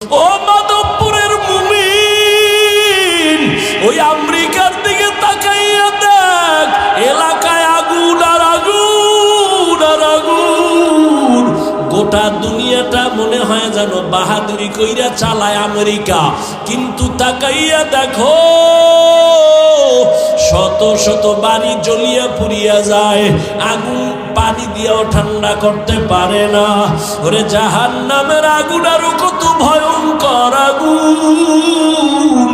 ও মাধবপুরের মুমিন, ওই আমেরিকার দিকে তাকাইয়া দেখ, এলাকায় আগুন আর আগুন আর আগুন। গোটা দুনিয়াটা মনে হয় যেন বাহাদুরি কইরা চালায় আমেরিকা, কিন্তু তাকাইয়া দেখো শত শত বাড়ি জ্বলিয়া পুড়িয়া যায়, আগুন পানি দিয়েও ঠান্ডা করতে পারে না। ওরে জাহান্নামের আগুন আরো কত ভয়ঙ্কর আগুন।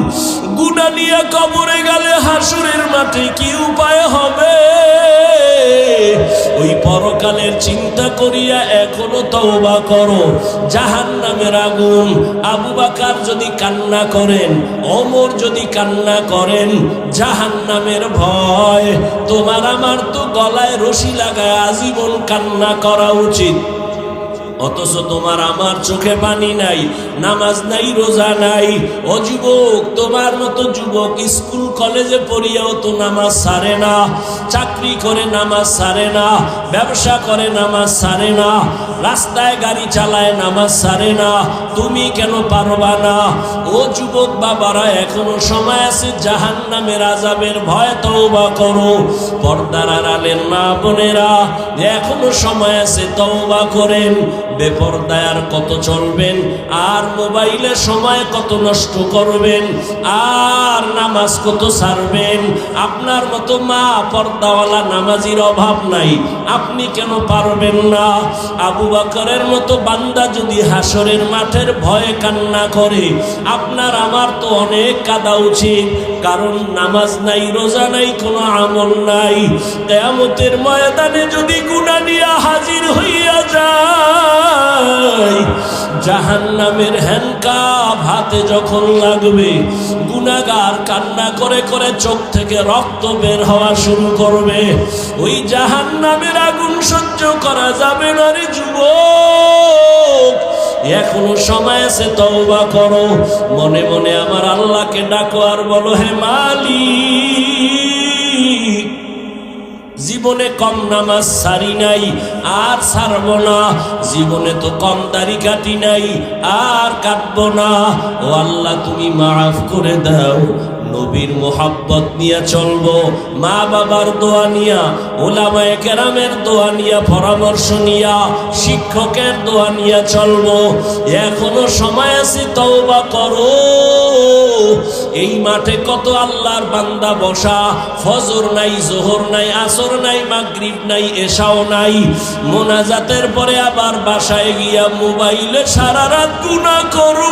গুনাহ নিয়ে কবরে গেলে হাসরের মাঠে কি উপায় হবে? ওই পরকালের চিন্তা করিয়া এখনো তওবা করো। জাহান্নামের আগুন। আবু বকর যদি কান্না করেন, ওমর যদি কান্না করেন, জাহান্নামের ভয়, তোমার আমার তো গলায় রশি লাগায় আজীবন কান্না করা উচিত। অথচ তোমার আমার চোখে পানি নাই, নামাজ নাই, রোজা নাই। ও যুবক, তোমার মতো যুবক স্কুল কলেজে পড়িয়াও তো নামাজ ছাড়ে না, চাকরি করে নামাজ ছাড়ে না, ব্যবসা করে নামাজ ছাড়ে না, রাস্তায় গাড়ি চালায় নামাজ ছাড়ে না। তুমি কেন পারবা না? ও যুবক বাবারা, এখনো সময় আছে, জাহান্নামের আযাবের ভয় তওবা করো। পর্দার আড়ালের মা বোনেরা, এখনো সময় আছে, তওবা করেন। বেপরদায় আর কত চলবেন? আর মোবাইলে সময় কত নষ্ট করবেন? আর নামাজ কত ছাড়বেন? আপনার মতো মা পর্দাওয়ালা নামাজির অভাব নাই, আপনি কেন পারবেন না? আবু বকরের মতো বান্দা যদি হাসরের মাঠের ভয়ে কান্না করে, আপনার আমার তো অনেক কাঁদা উচিত। কারণ নামাজ নাই, রোজা নাই, কোনো আমল নাই। কিয়ামতের ময়দানে যদি গুনাহ নিয়ে হাজির হইয়া যায়, জাহান্নামের হ্যান্ডকাপ হাতে যখন লাগবে, গুনাহগার কান্না করে করে চোখ থেকে রক্ত বের হওয়া শুরু করবে। ওই জাহান্নামের আগুন সহ্য করা যাবে না রে যুবক। এখনো সময় আছে, তওবা করো। মনে মনে আমার আল্লাহকে ডাকো আর বলো, হে মালিক, জীবনে কম নামাজ ছাড়ি নাই, আর ছাড়ব না। জীবনে তো কম দাড়ি কাটি নাই, আর কাটবো না। ও আল্লাহ, তুমি মাফ করে দাও। নবীর মোহাব্বত নিয়ে চলবো, মা বাবার দোয়া নিয়া, ওলামায়ে কেরামের দোয়া নিয়া, পরামর্শ নিয়া, শিক্ষকের দোয়া নিয়া চলবো। এখনো সময় আছে, তওবা করো। এই মাঠে কত আল্লাহর বান্দা বসা, ফজর নাই, জোহর নাই, আসর নাই, মাগরিব নাই, এশাও নাই। মোনাজাতের পরে আবার বাসায় গিয়া মোবাইলে সারা রাত গুনাহ করো।